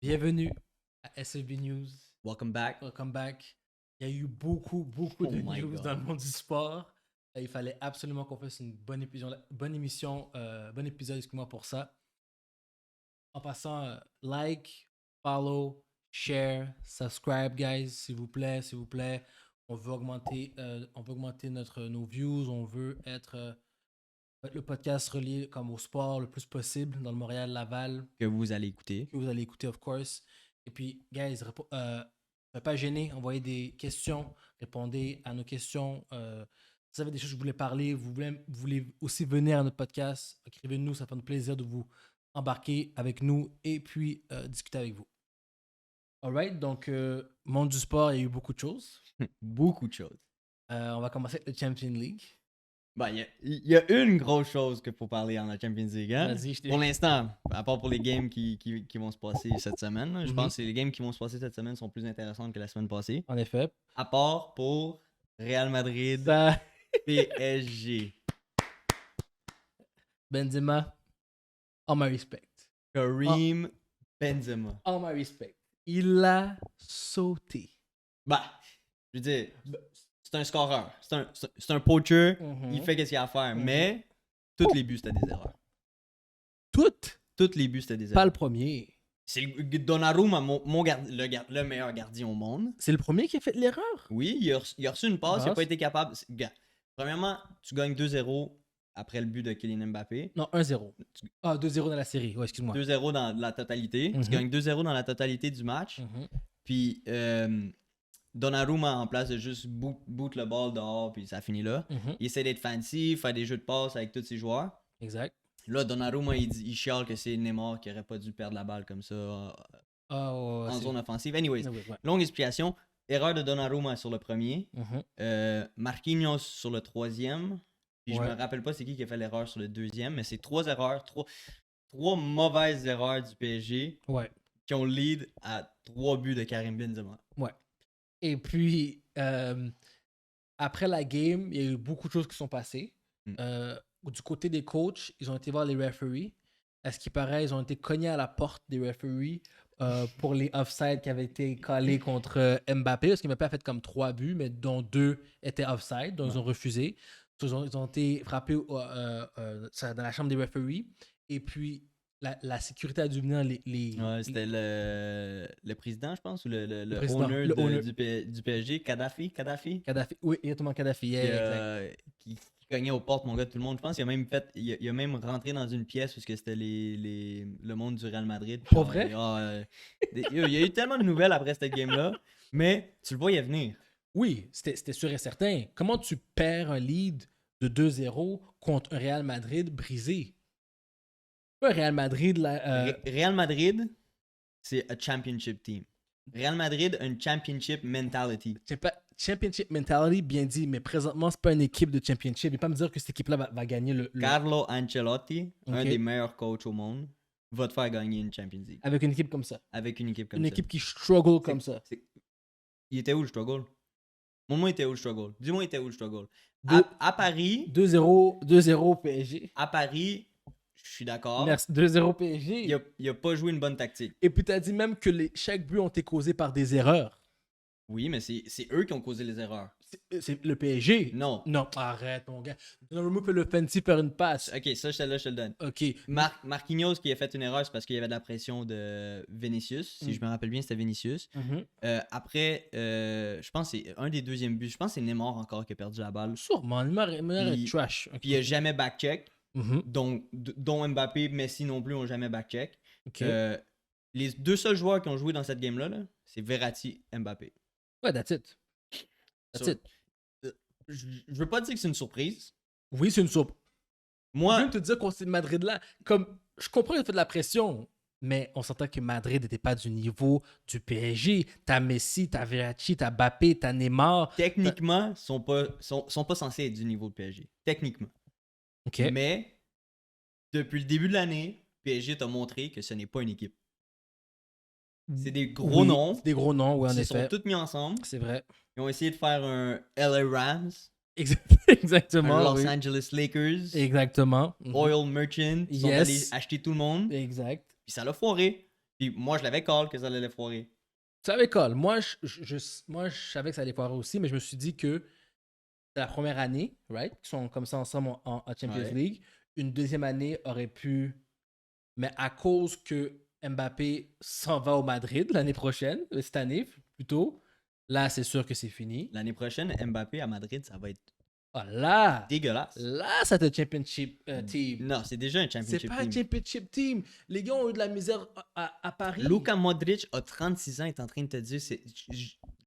Bienvenue à SFB News. Welcome back. Welcome back. Il y a eu beaucoup Oh de my news God. dans le monde du sport. Il fallait absolument qu'on fasse une bonne émission, bon épisode, excuse-moi pour ça. En passant, like, follow, share, subscribe, guys, s'il vous plaît. On veut augmenter nos views. On veut être le podcast relié comme au sport le plus possible dans le Montréal-Laval. Que vous allez écouter. Que vous allez écouter, of course. Et puis, guys, soyez pas gênés, envoyez des questions, répondez à nos questions. Si vous avez des choses que vous voulez parler, vous voulez aussi venir à notre podcast, écrivez-nous, ça fait un plaisir de vous embarquer avec nous et puis discuter avec vous. Alright, donc, monde du sport, il y a eu beaucoup de choses. Beaucoup de choses. On va commencer avec le Champions League. Ben, il y a une grosse chose qu'il faut parler en la Champions League. Hein? Vas-y, Pour l'instant, à part pour les games qui vont se passer cette semaine, là, je Mhm. pense que les games qui vont se passer cette semaine sont plus intéressantes que la semaine passée. En effet. À part pour Real Madrid, Ça, PSG. Benzema, all my respect. Karim Benzema. All my respect. Il a sauté. Bah, je veux dire, c'est un scoreur. C'est un poacher. Mhm. Il fait ce qu'il a à faire. Mhm. Mais tous les buts, c'était des erreurs. Toutes. Tous les buts, c'était des Pas erreurs. le premier. C'est Donnarumma, le meilleur gardien au monde. C'est le premier qui a fait l'erreur. Oui, il a reçu une passe, il n'a Passe. pas été capable. Gars, premièrement, tu gagnes 2-0 après le but de Kylian Mbappé. Non, 1-0. Ah, 2-0 dans la série. Ouais, excuse-moi. 2-0 dans la totalité. Mhm. Tu gagnes 2-0 dans la totalité du match. Mhm. Puis Donnarumma, en place de juste boot le ball dehors, puis ça finit là. Mhm. Il essaie d'être fancy, faire des jeux de passe avec tous ses joueurs. Exact. Là, Donnarumma, il chiale que c'est Neymar qui aurait pas dû perdre la balle comme ça Ah, ouais, en c'est- zone offensive. Anyways, Ouais, ouais. longue explication. Erreur de Donnarumma sur le premier. Mhm. Marquinhos sur le troisième. Puis je Ouais. me rappelle pas c'est qui a fait l'erreur sur le deuxième, mais c'est trois erreurs, trois mauvaises erreurs du PSG Ouais. qui ont lead à 3 buts de Karim Benzema. Ouais. Et puis, après la game, il y a eu beaucoup de choses qui sont passées. Mm. Du côté des coachs, ils ont été voir les referees. À ce qui paraît, ils ont été cognés à la porte des referees pour les offsides qui avaient été collés contre Mbappé, parce qu'il Mbappé a fait comme 3 buts, mais dont 2 étaient offside, donc ils ont refusé. Ils ont été frappés dans la chambre des referees. Et puis, la sécurité a dû venir Ouais, c'était le président, je pense, ou le président, owner, le owner. du PSG, Kadhafi, Kadhafi. Oui, exactement, Kadhafi. Yeah, exact. qui cognait aux portes, mon gars, tout le monde. Je pense qu'il a même il a même rentré dans une pièce parce que c'était le monde du Real Madrid. Pour vrai? Il y a eu tellement de nouvelles après cette game-là, mais tu le voyais venir. Oui, c'était sûr et certain. Comment tu perds un lead de 2-0 contre un Real Madrid brisé? Un Real Madrid, là, Real Madrid, c'est un championship team. Real Madrid a une championship mentality. c'est pas championship mentality, bien dit, mais présentement, c'est pas une équipe de championship. Et pas me dire que cette équipe-là va gagner le Carlo Ancelotti, un Ok. des meilleurs coachs au monde, va te faire gagner une Champions League. avec une équipe comme ça. Avec une équipe comme Une ça. équipe qui struggle comme ça. Il était où le struggle? Moi, il était où le struggle? Dis-moi, il était où le struggle? Deux- À Paris, 2-0 PSG. je suis d'accord. Merci. 2-0 PSG. Il a pas joué une bonne tactique. Et puis, tu as dit même que chaque but ont été causés par des erreurs. Oui, mais c'est eux qui ont causé les erreurs. C'est le PSG. Non. Non, arrête, mon gars. Donnarumma fait le fancy faire une passe. Ok, ça, je te le donne. Ok. Marquinhos qui a fait une erreur, c'est parce qu'il y avait de la pression de Vinicius. Si je me rappelle bien, c'était Vinicius. Mhm. Après, je pense que c'est un des deuxièmes buts. Je pense que c'est Neymar encore qui a perdu la balle. Sûrement, Neymar est Puis- trash. Ok. Puis il a jamais back-check. Mhm. Dont Mbappé, Messi non plus ont jamais back-check. Ok. Les deux seuls joueurs qui ont joué dans cette game-là, c'est Verratti et Mbappé. Ouais, that's it. That's So, it. Je veux pas dire que c'est une surprise. Oui, c'est une soupe. Je Moi, viens de te dire qu'on c'est Madrid là. Comme, je comprends qu'il a fait de la pression, mais on s'entend que Madrid n'était pas du niveau du PSG. T'as Messi, t'as Verratti, t'as Mbappé, t'as Neymar. techniquement, sont pas censés être du niveau de PSG. Techniquement. Ok. Mais, depuis le début de l'année, PSG t'a montré que ce n'est pas une équipe. C'est des gros Oui, noms. c'est des gros noms, oui, en Ils se sont effet. tous mis ensemble. C'est vrai. Ils ont essayé de faire un LA Rams, Exactement. un Los oui. Angeles Lakers, Exactement. Mhm. Oil Merchant. Ils sont Yes. allés acheter tout le monde. Exact. Puis ça l'a foiré. Puis moi, je l'avais call que ça allait foirer. Ça avait call. Moi, moi, je savais que ça allait foirer aussi, mais je me suis dit que c'est la première année, right? Qui sont comme ça ensemble en Champions Ouais. League. Une deuxième année aurait pu. Mais à cause que Mbappé s'en va au Madrid l'année prochaine, cette année plutôt, là, c'est sûr que c'est fini. L'année prochaine, Mbappé à Madrid, ça va être Ah, là, dégueulasse. là, c'est un championship team. Non, c'est déjà un C'est championship pas un team. championship team. Les gars ont eu de la misère à Paris. Luka Modric a 36 ans, est en train de te dire,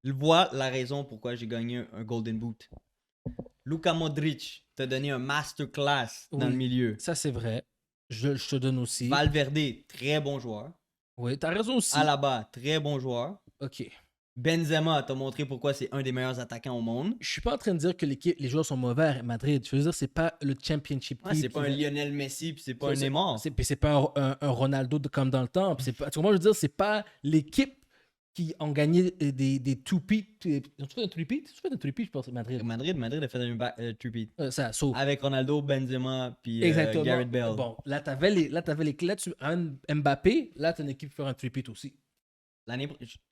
je vois la raison pourquoi j'ai gagné un Golden Boot. Luka Modric t'a donné un masterclass dans Oui. le milieu. Ça, c'est vrai. Je te donne aussi. Valverde, très bon joueur. Oui, t'as raison aussi. Alaba, très bon joueur. Ok. Benzema t'a montré pourquoi c'est un des meilleurs attaquants au monde. Je suis pas en train de dire que les joueurs sont mauvais à Madrid. Je veux dire, c'est pas le championship Ouais, team. c'est pas un Lionel Messi, puis c'est pas un Neymar. C'est pas un Ronaldo comme dans le temps. Puis c'est pas, tu vois, moi, je veux dire, c'est pas l'équipe qui ont gagné des two-peat. Ont-tu fait un two-peat? Tu fais un two-peat, je pense, Madrid. Madrid a fait un two-peat. Ça, so, Avec Ronaldo, Benzema, puis exactement. Gareth Bale. Bon, là, t'avais les clés. Là, tu ramènes Mbappé. Là, t'as une équipe qui fait un two-peat aussi.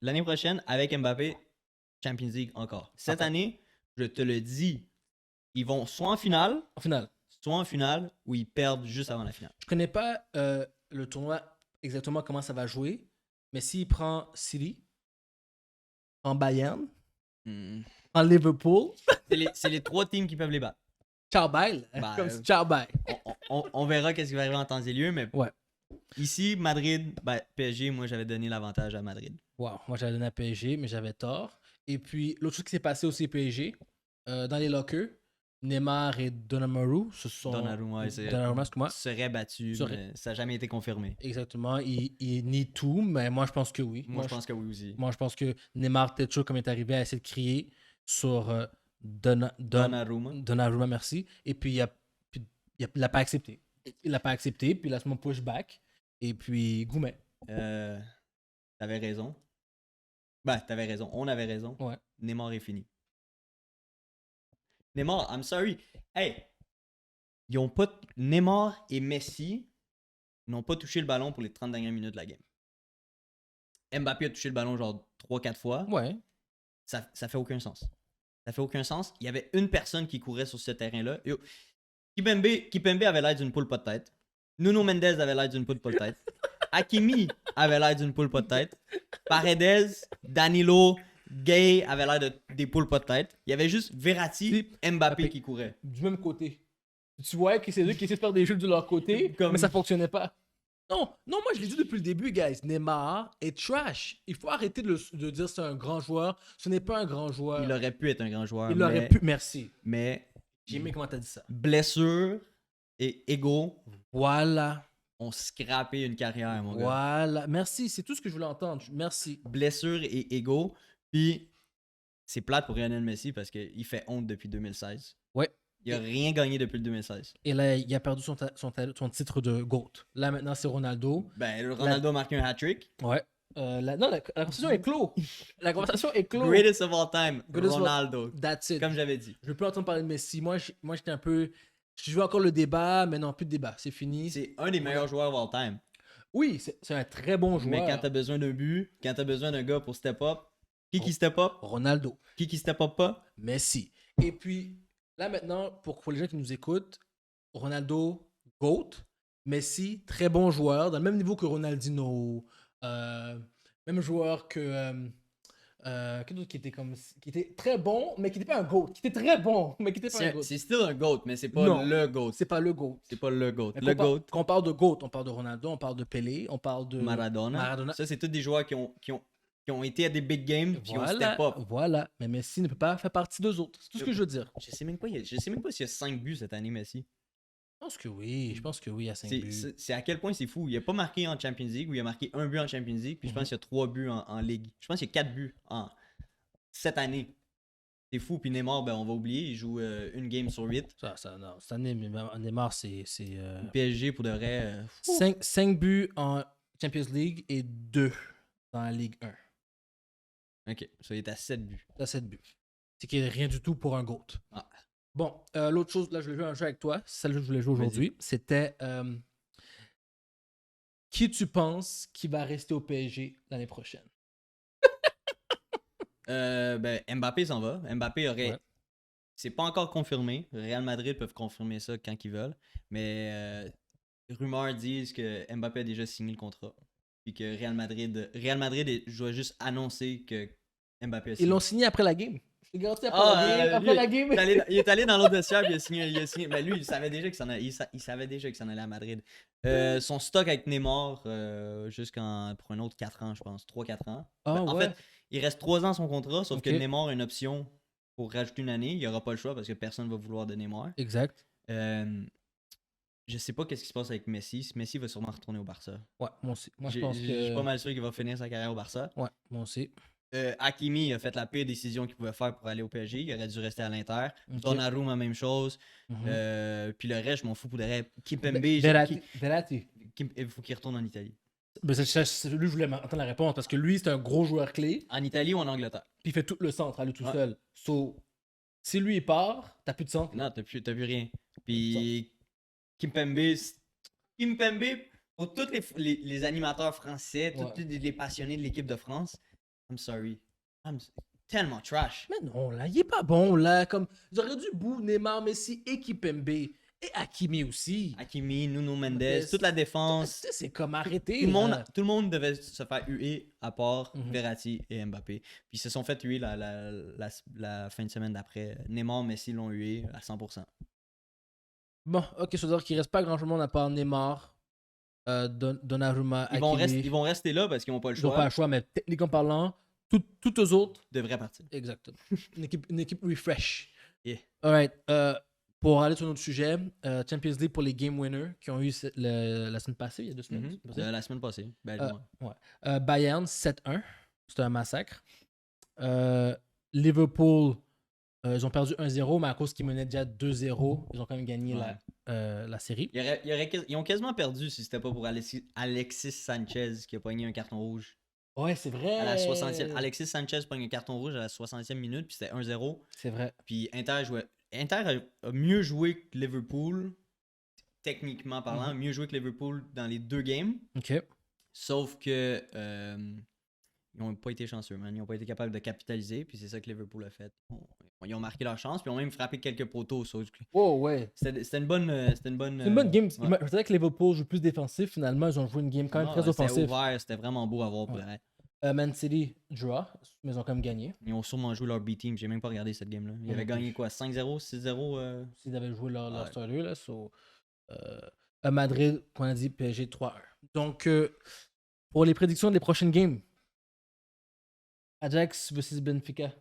L'année prochaine, avec Mbappé, Champions League encore. Cette année, je te le dis, ils vont soit En finale. en finale, ou ils perdent juste avant la finale. Je connais pas le tournoi exactement comment ça va jouer. Mais s'il prend City, en Bayern, en Liverpool, C'est les 3 teams qui peuvent les battre. ciao bye. Bah, Comme ciao bye. On verra qu'est-ce qui va arriver en temps et lieu, mais Ouais. ici, Madrid, PSG, moi j'avais donné l'avantage à Madrid. Wow. Moi, j'avais donné à PSG, mais j'avais tort. Et puis, l'autre chose qui s'est passé aussi au PSG, dans les lockers, Neymar et Donnarumma se sont. Donnarumma, excuse-moi. serait battu, mais ça n'a jamais été confirmé. Exactement. Il nie tout, mais moi, je pense que oui. Moi, je pense que oui aussi. Moi, je pense que Neymar, peut-être chaud, comme il est arrivé, à essayer de crier sur Donnarumma, merci. Et puis, il l'a pas accepté. Il l'a pas accepté, puis il a son pushback. Et puis, Goumet. T'avais raison. Ben, t'avais raison. On avait raison. Ouais. Neymar est fini. Neymar, I'm sorry. Hey, ils ont pas. Neymar et Messi n'ont pas touché le ballon pour les 30 dernières minutes de la game. Mbappé a touché le ballon genre 3-4 fois. Ouais. Ça fait aucun sens. Ça fait aucun sens. Il y avait une personne qui courait sur ce terrain-là. Kipembe avait l'air d'une poule pas de tête. Nuno Mendes avait l'air d'une poule pas de tête. Hakimi avait l'air d'une poule pas de tête. Paredes, Danilo, Gay avaient l'air des poules pas de tête. Il y avait juste Verratti, Mbappé qui couraient. Du même côté. Tu vois que c'est eux qui essaient de faire des jeux de leur côté, mais ça fonctionnait pas. Non, moi je l'ai dit depuis le début, guys. Neymar est trash. Il faut arrêter de dire c'est un grand joueur. Ce n'est pas un grand joueur. Il aurait pu être un grand joueur. Il aurait pu. Merci. Mais. J'ai aimé comment t'as dit ça. Blessure et ego. Voilà. On scrappé une carrière, mon gars. Voilà. Merci, c'est tout ce que je voulais entendre. Merci. Blessure et ego. Puis, c'est plate pour Lionel Messi parce qu'il fait honte depuis 2016. Ouais. Il n'a rien gagné depuis le 2016. Et là, il a perdu son titre de GOAT. Là, maintenant, c'est Ronaldo. Ben, Ronaldo a marqué un hat-trick. Ouais. La conversation est close. La conversation est close. Greatest of all time, Ronaldo. That's it. Comme j'avais dit. Je veux plus entendre parler de Messi. Moi, j'étais un peu... Je veux encore le débat, mais non, plus de débat. C'est fini. C'est un des meilleurs joueurs of all time. Oui, c'est un très bon joueur. Mais quand t'as besoin d'un but, quand t'as besoin d'un gars pour step up, qui step up? Ronaldo. Qui step up pas? Messi. Et puis, là maintenant, pour les gens qui nous écoutent, Ronaldo, GOAT. Messi, très bon joueur, dans le même niveau que Ronaldinho. Même joueur que... quel autre qui était très bon, mais qui n'était pas un GOAT. Qui était très bon, mais qui n'était pas un GOAT. C'est still un GOAT, mais c'est pas Non, le GOAT. C'est pas le GOAT. C'est pas le GOAT. Mais Le GOAT. Quand on parle de GOAT, on parle de Ronaldo, on parle de Pelé, on parle de Maradona. Ça, c'est tous des joueurs qui ont été à des big games qui ont step up. Voilà, mais Messi ne peut pas faire partie d'eux autres. C'est tout ce que je veux dire. Je sais même pas s'il y a 5 buts cette année, Messi. Je pense que oui, à 5 buts. C'est à quel point c'est fou. Il a pas marqué en Champions League, ou il a marqué un but en Champions League, puis je pense qu'il y a 3 buts en Ligue. Je pense qu'il y a 4 buts cette année. C'est fou, puis Neymar, ben, on va oublier, il joue une game sur 8. Non, cette année, Neymar, c'est... PSG, pour de vrai... 5 buts en Champions League et 2 dans la Ligue 1. Ok, ça il est à 7 buts. À 7 buts. C'est qu'il n'y a rien du tout pour un GOAT. Ah. Bon, l'autre chose, là, je voulais jouer un jeu avec toi. Celle que je voulais jouer aujourd'hui, c'était qui tu penses qui va rester au PSG l'année prochaine? Ben, Mbappé s'en va. Mbappé aurait. Ouais. C'est pas encore confirmé. Real Madrid peuvent confirmer ça quand ils veulent. Mais rumeurs disent que Mbappé a déjà signé le contrat. Puis que Real Madrid doit juste annoncer que Mbappé a Ils signé. l'ont signé après la game. Je te garantis après Ah, la game. Après lui, la game. il est allé dans l'autre vestiaire puis il a signé. Ben lui, il savait déjà qu'il s'en allait, il savait déjà qu'il s'en allait à Madrid. Son stock avec Neymar pour un autre 4 ans, je pense. 3-4 ans. Ah, En ouais. fait, il reste 3 ans son contrat, sauf que Ok. Neymar a une option pour rajouter une année. Il n'y aura pas le choix parce que personne ne va vouloir de Neymar. Exact. Je sais pas qu'est-ce qui se passe avec Messi. Messi va sûrement retourner au Barça. Ouais, moi aussi. Moi, je Je pense suis que. pas mal sûr qu'il va finir sa carrière au Barça. Ouais, moi aussi. Hakimi a fait la pire décision qu'il pouvait faire pour aller au PSG. Il aurait dû rester à l'Inter. Ok. Donnarumma, même chose. Mhm. Puis le reste, je m'en fous pour de vrai. Kimpembe, Verratti. il faut qu'il retourne en Italie. Ben, lui, je voulais entendre la réponse parce que lui, c'est un gros joueur clé. En Italie ou en Angleterre? Puis il fait tout le centre à lui tout Ouais. seul. So, si lui, il part, t'as plus de centre. Non, t'as plus rien. Puis Kimpembe, pour tous les animateurs français, Ouais. tous les passionnés de l'équipe de France, I'm sorry. Tellement trash. Mais non, là, il est pas bon, là. Comme, j'aurais dû bouer Neymar, Messi et Kipembe. Et Hakimi aussi. Hakimi, Nuno Mendes, Mais toute la défense. C'est comme arrêter. Tout le monde devait se faire huer à part Mhm. Verratti et Mbappé. Puis ils se sont fait huer la fin de semaine d'après. Neymar, Messi l'ont hué à 100%. Bon, ok, ça veut dire qu'il reste pas grand monde à part Neymar, Donnarumma, Ils Hakimi. vont rester là parce qu'ils n'ont pas le Ils n'ont choix. pas le choix, mais techniquement parlant, tous eux autres, Ils devraient partir. exactement. Une équipe refresh. Yeah. Alright. Pour aller sur notre sujet, Champions League pour les game winners qui ont eu la semaine passée, il y a 2 semaines. c'est passé? La semaine passée. Ben, Ouais. Bayern 7-1. C'était un massacre. Liverpool, ils ont perdu 1-0, mais à cause qu'ils menaient déjà 2-0, ils ont quand même gagné la série. Ils ont quasiment perdu si c'était pas pour Alexis Sanchez qui a pogné un carton rouge. Ouais, c'est vrai. À la 60e, Alexis Sanchez pogne un carton rouge à la 60e minute, puis c'était 1-0. C'est vrai. Puis Inter a mieux joué que Liverpool, techniquement parlant, mieux joué que Liverpool dans les 2 games. Ok. Sauf que ils n'ont pas été chanceux, man. Ils n'ont pas été capables de capitaliser, puis c'est ça que Liverpool a fait. Ils ont marqué leur chance, puis ils ont même frappé quelques poteaux. Oh, ouais. C'était une bonne. C'est une bonne game. Ouais. Je dirais que Liverpool joue plus défensif. Finalement, ils ont joué une game quand même Non, très offensive. C'était ouvert, c'était vraiment beau à voir. Pour vrai. Man City, draw, mais ils ont quand même gagné. Ils ont sûrement joué leur B-team. J'ai même pas regardé cette game-là. Ils avaient gagné quoi, 5-0, 6-0 S'ils avaient joué leur Ouais. starter, là. Madrid, qu'on a dit PSG 3-1. Donc, pour les prédictions des prochaines games, Ajax versus Benfica.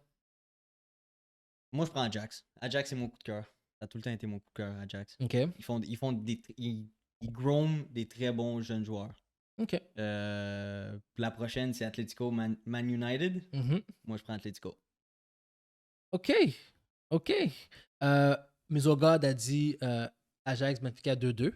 Moi, je prends Ajax. Ajax, c'est mon coup de cœur. Ça a tout le temps été mon coup de cœur, Ajax. Ok. Ils grooment des très bons jeunes joueurs. Ok. La prochaine, c'est Atletico Man United. Mhm. Moi, je prends Atletico. Ok. Ok. Misogod a dit Ajax Benfica 2-2.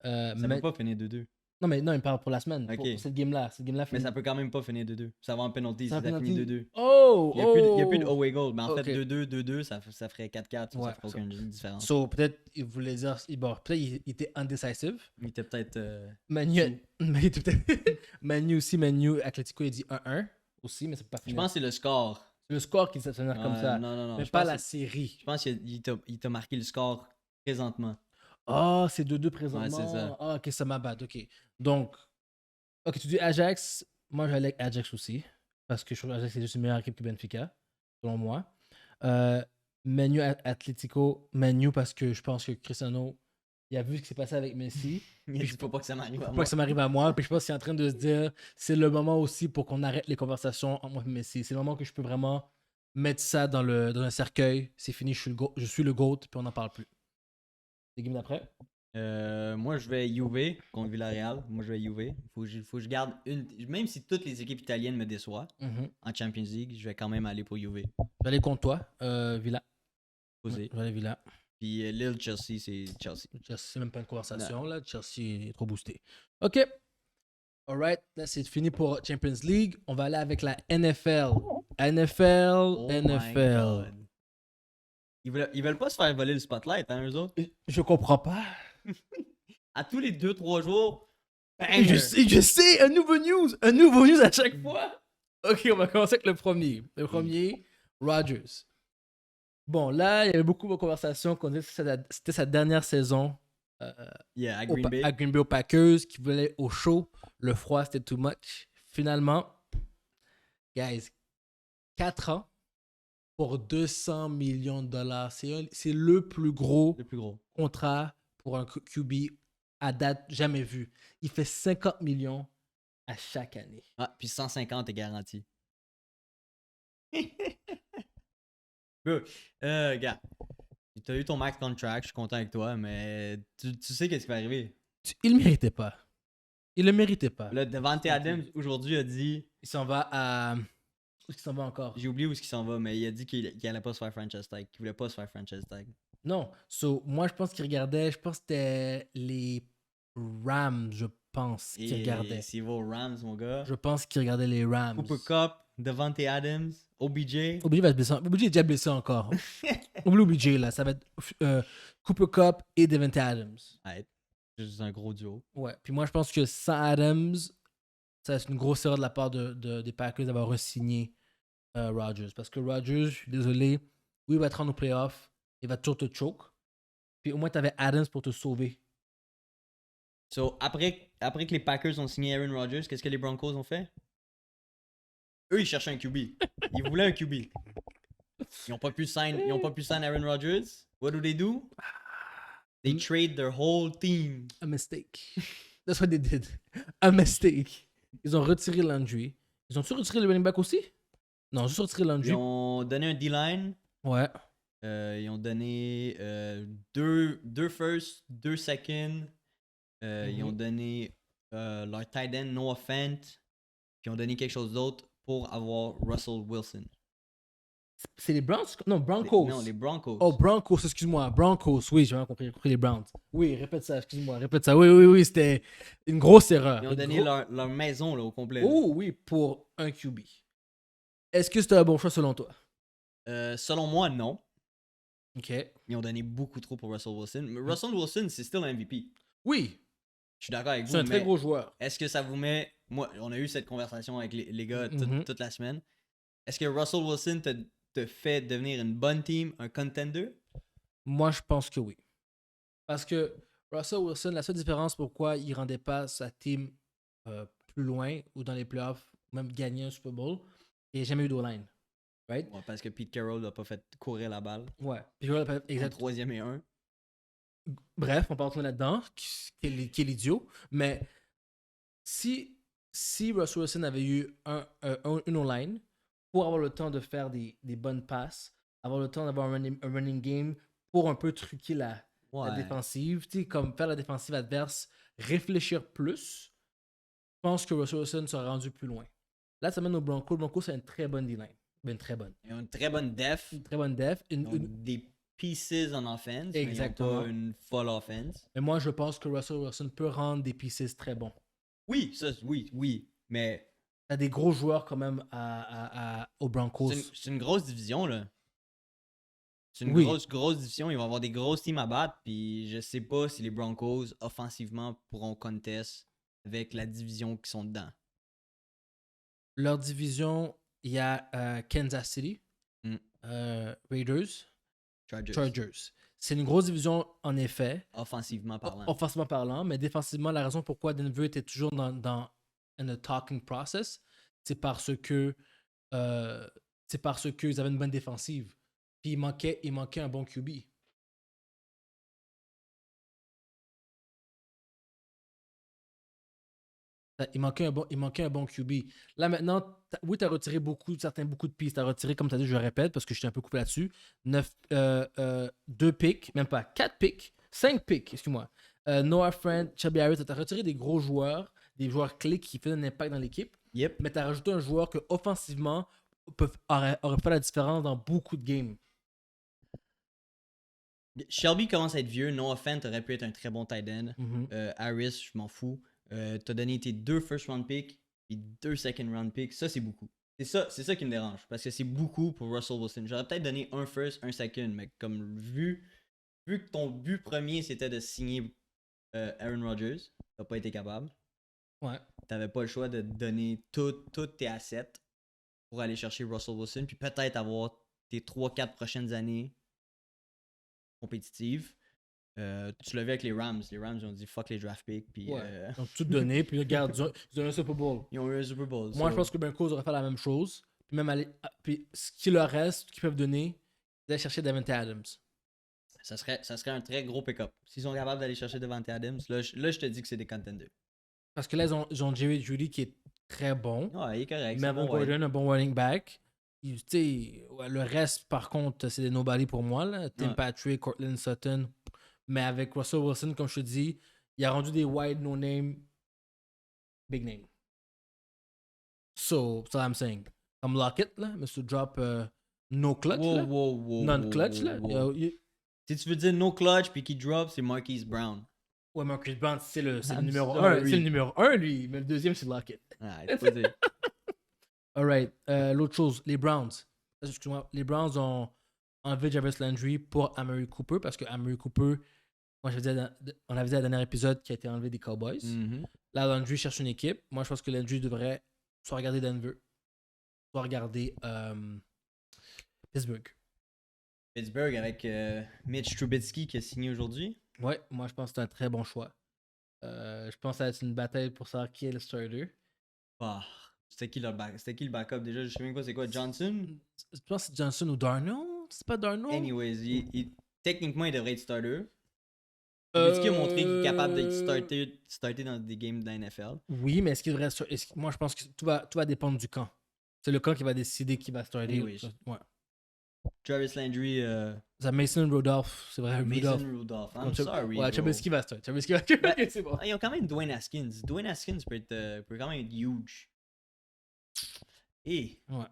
Ça peut pas finir 2-2. Non, mais non, il parle pour la semaine. Ok. Pour cette game-là. Mais finit. ça peut quand même pas finir 2-2. Ça va en penalty si Ça ça va en finit penalty. 2-2. Oh! Il n'y a plus de away goal. Mais en Ok. fait, 2-2, ça ferait 4-4. Ça Ouais, ferait aucune différence. So, peut-être, il voulait dire. Peut-être il était indecisive. Il était peut-être. Manu, mais il était peut-être. Manu aussi, Atletico, il dit 1-1 aussi, mais c'est pas fini. Je pense que c'est le score. C'est le score qui s'appelle comme Ouais, ça. Non. Mais Je pas pense la que- série. Je pense qu'il t'a marqué le score présentement. Ah, c'est 2-2 présentement. Ouais, c'est ça. Ah, ok, ça m'a battu. Ok. Donc, ok, tu dis Ajax. Moi, j'allais avec Ajax aussi. Parce que je trouve que Ajax, c'est juste une meilleure équipe que Benfica, selon moi. Manu Atletico. Manu, parce que je pense que Cristiano, il a vu ce qui s'est passé avec Messi. Il ne faut pas que ça m'arrive à Faut pas moi. que ça m'arrive à moi. Puis je pense qu'il est en train de se dire, c'est le moment aussi pour qu'on arrête les conversations entre moi et Messi. C'est le moment que je peux vraiment mettre ça dans un cercueil. C'est fini, je suis le GOAT, puis on n'en parle plus. Les games d'après? Moi, je vais Juve contre Villarreal. Moi, je vais Juve. Il faut que je garde une. Même si toutes les équipes italiennes me déçoivent en Champions League, je vais quand même aller pour Juve. Je vais aller contre toi, Villa. Posé. Je vais aller Villa. Puis Lille, Chelsea, c'est Chelsea. C'est même pas une conversation, là. Chelsea est trop boosté. OK. Alright, là, c'est fini pour Champions League. On va aller avec la NFL. NFL, Oh my NFL. God. Ils veulent pas se faire voler le spotlight, hein, eux autres? Je comprends pas. À tous les 2-3 jours, Je sais, un nouveau news à chaque fois. Ok, on va commencer avec le premier. Le premier, Rodgers. Bon, là, il y avait beaucoup de conversations qu'on disait que c'était sa dernière saison Yeah, à Green Bay. à Green Bay aux Packers, qui voulait au chaud. Le froid, c'était too much. Finalement, guys, 4 ans pour 200 millions de dollars. C'est le plus gros Le plus gros. contrat pour un QB à date jamais vu. Il fait 50 millions à chaque année. Ah, puis 150 est garanti. Bro, gars, tu as eu ton max contract, je suis content avec toi, mais tu sais qu'est-ce qui va arriver. Il le méritait pas. Il le méritait pas. Là, Devante Adams, aujourd'hui, a dit... Il s'en va à... Où est-ce qu'il s'en va encore? J'ai oublié où est-ce qu'il s'en va, mais il a dit qu'il allait pas se faire franchise tag, qu'il voulait pas se faire franchise tag. Non. So, moi, je pense qu'il regardait... Je pense que c'était les Rams, je pense, qu'il regardait. Et s'il va aux Rams, mon gars. Je pense qu'il regardait les Rams. Cooper Cup, Devante Adams, OBJ. OBJ va se blesser. OBJ est déjà blessé encore. Oublie OBJ, là. Ça va être Cooper Cup et Devante Adams. Ouais, juste un gros duo. Ouais. Puis moi, je pense que sans Adams, ça c'est une grosse erreur de la part des Packers d'avoir re-signé Rodgers. Parce que Rodgers, je suis désolé, oui, il va te rendre au playoff. Il va toujours te choke. Puis au moins, tu avais Adams pour te sauver. So, après que les Packers ont signé Aaron Rodgers, qu'est-ce que les Broncos ont fait? Eux, ils cherchaient un QB. Ils voulaient un QB. Ils n'ont pas pu sign Aaron Rodgers. What do? They trade their whole team. A mistake. That's what they did. A mistake. Ils ont retiré Landry. Ils ont-tu retiré le running back aussi? Non, juste retiré Landry. Ils ont donné un D-line. Ouais. Ils ont donné deux first, 2 second. Ils ont donné leur tight end Noah Fant. Puis ils ont donné quelque chose d'autre pour avoir Russell Wilson. C'est les Browns? Non, Broncos. Non, les Broncos. Oh, Broncos, excuse-moi. Broncos, oui, j'ai bien compris les Browns. Oui, répète ça, excuse-moi, répète ça. Oui, c'était une grosse erreur. Ils ont donné leur maison là, au complet. Oh, oui, pour un QB. Est-ce que c'était un bon choix selon toi? Selon moi, non. OK. Ils ont donné beaucoup trop pour Russell Wilson. Mais Russell Wilson, c'est still un MVP. Oui, Je suis d'accord avec vous. c'est un très mais gros joueur. Est-ce que ça vous met. Moi, on a eu cette conversation avec les gars Mhm. toute la semaine. Est-ce que Russell Wilson te fait devenir une bonne team, un contender? Moi, je pense que oui. Parce que Russell Wilson, la seule différence pourquoi il ne rendait pas sa team plus loin ou dans les playoffs, même gagner un Super Bowl, il n'a jamais eu d'O-line. Right? Ouais, parce que Pete Carroll n'a pas fait courir la balle. Ouais. En Exact. 3e et 1. Bref, on peut rentrer là-dedans, qui est l'idiot. Mais si Russell Wilson avait eu une online pour avoir le temps de faire des bonnes passes, avoir le temps d'avoir un running game pour un peu truquer la défensive, comme faire la défensive adverse, réfléchir plus, je pense que Russell Wilson serait rendu plus loin. Là, ça mène aux Broncos. Le Broncos, c'est une très bonne D-line. Une très bonne. Ils ont une très bonne def. Une très bonne def. Ils ont des pieces en offense. Exactement. Mais ils n'ont pas une full offense. Mais moi, je pense que Russell Wilson peut rendre des pieces très bons. Oui, ça, oui. Mais. T'as des gros joueurs quand même aux Broncos. C'est une grosse division, là. C'est une grosse division. Ils vont avoir des grosses teams à battre. Puis je sais pas si les Broncos, offensivement, pourront contest avec la division qui sont dedans. Leur division, il y a Kansas City, Raiders, Chargers. C'est une grosse division, en effet. Offensivement parlant. Offensivement parlant, mais défensivement, la raison pourquoi Denver était toujours dans le talking process, c'est parce que ils avaient une bonne défensive. Puis il manquait un bon QB. Il manquait un bon QB. Là maintenant, oui, tu as retiré beaucoup de pistes. Tu as retiré, comme tu as dit, je le répète, parce que je suis un peu coupé là-dessus. 2 picks, même pas 4 picks, 5 picks, excuse-moi. Noah Fant, Chubby Harris, tu as retiré des gros joueurs, des joueurs clés qui faisaient un impact dans l'équipe. Yep. Mais tu as rajouté un joueur que offensivement aurait fait la différence dans beaucoup de games. Shelby commence à être vieux. Noah Fant aurait pu être un très bon tight end. Harris, je m'en fous. T'as donné tes 2 first round picks et 2 second round picks. Ça, c'est beaucoup. C'est ça qui me dérange. Parce que c'est beaucoup pour Russell Wilson. J'aurais peut-être donné un first, un second. Mais comme vu que ton but premier, c'était de signer Aaron Rodgers, t'as pas été capable. Ouais. T'avais pas le choix de donner tous tes assets pour aller chercher Russell Wilson, puis peut-être avoir tes 3-4 prochaines années compétitives. Tu l'as vu avec les Rams. Les Rams, ils ont dit fuck les draft picks, puis Ouais. Donc, tout donné, puis regarde, ils ont un Super Bowl. ils ont eu un Super Bowl. Moi, je pense que Broncos auraient fait la même chose. Puis même aller. Puis ce qui leur reste, ce qu'ils peuvent donner, c'est d'aller chercher Davante Adams. ça serait un très gros pick-up. S'ils sont capables d'aller chercher Davante Adams, là, je te dis que c'est des contenders. Parce que là, ils ont Jerry Jeudy qui est très bon. Ouais, il est correct. Melvin bon, Gordon, un bon running back. Tu sais, ouais, le reste, par contre, c'est des nobody pour moi. Là. Tim Ouais. Patrick, Cortland Sutton. Mais avec Russell Wilson, comme je te dis, il a rendu des wide no-name, big name. So, that's what I'm saying. Comme Lockett, là, Mr. Drop no clutch, là. Non-clutch, là. Si tu veux dire no clutch puis qui drop, c'est Marquise Brown. Ouais, Marcus Brown, c'est le I'm numéro sorry. 1. C'est le numéro 1, lui. Mais le deuxième, c'est Lockett. Ah, il faut dire. Alright. L'autre chose, les Browns. Excuse-moi. Les Browns ont enlevé Jarvis Landry pour Amari Cooper parce que Amari Cooper, moi, on avait dit à dernier épisode qui a été enlevé des Cowboys. Mhm. Là, Landry cherche une équipe. Moi, je pense que Landry devrait soit regarder Denver, soit regarder Pittsburgh. Pittsburgh avec Mitch Trubisky qui a signé aujourd'hui. Ouais, moi, je pense que c'est un très bon choix. Je pense que ça va être une bataille pour savoir qui est le starter. Ah, c'était qui le backup déjà? Je sais même pas c'est quoi, Johnson? Je pense que c'est Johnson ou Darnold. C'est pas Darnold? Anyways, techniquement, il devrait être starter. Trubisky a montré qu'il est capable d'être starter dans des games de la NFL. Oui, mais est-ce qu'il devrait. Moi, je pense que tout va dépendre du camp. C'est le camp qui va décider qui va starter. Anyways. Ouais. Jarvis Landry, C'est Mason Rudolph. C'est vrai, Mason Rudolph. Rudolph. I'm sorry. Ouais, bro. Trubisky va starter. Trubisky va starter. Ok, c'est bon. Ils ont quand même Dwayne Haskins. Dwayne Haskins peut quand même être huge. Et Ouais.